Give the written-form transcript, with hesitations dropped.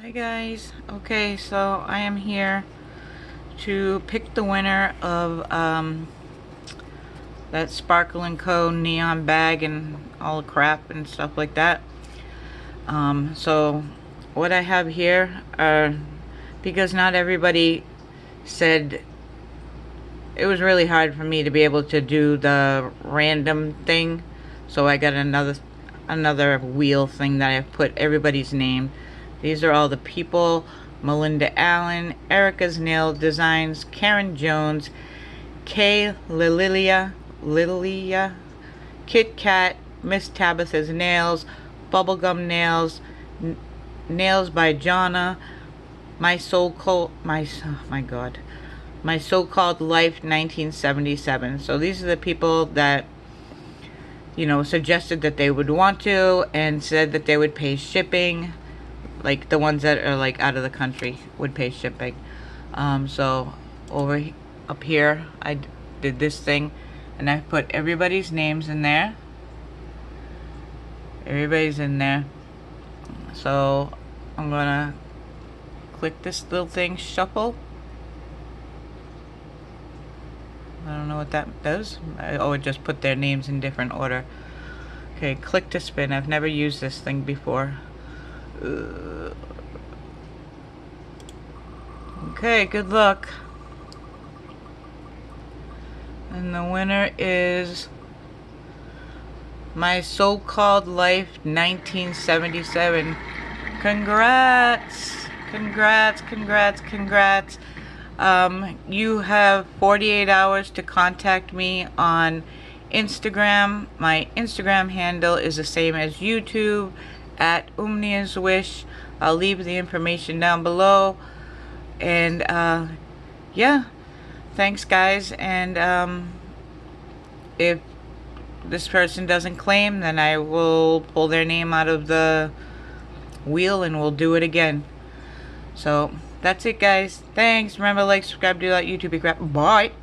Hi guys. Okay, so I am here to pick the winner of that Sparkle & Co. neon bag and all the crap and stuff like that. So what I have here are, because not everybody said, it was really hard for me to be able to do the random thing, so I got another wheel thing that I put everybody's name. These are all the people: Melinda Allen, Erica's Nail Designs, Karen Jones, Kay Lilia, Kit Kat, Miss Tabitha's Nails, Bubblegum Nails, Nails by Jonna, My So-Called Life 1977. So these are the people that, you know, suggested that they would want to, and said that they would pay shipping. Like the ones that are like out of the country would pay shipping. So up here I did this thing, and I put everybody's names in there. Everybody's in there. So I'm gonna click this little thing, shuffle. I don't know what that does. I would just put their names in different order. Okay, click to spin. I've never used this thing before. Okay, good luck. And the winner is My So-Called Life 1977. Congrats! Congrats, congrats, congrats. You have 48 hours to contact me on Instagram. My Instagram handle is the same as YouTube, at 𝑂𝑚𝑛𝑒𝑦𝑎'𝑠. I'll leave the information down below. And yeah, thanks guys. And if this person doesn't claim, then I will pull their name out of the wheel and we'll do it again. So that's it guys. Thanks. Remember, like, subscribe, do that YouTube crap. Bye.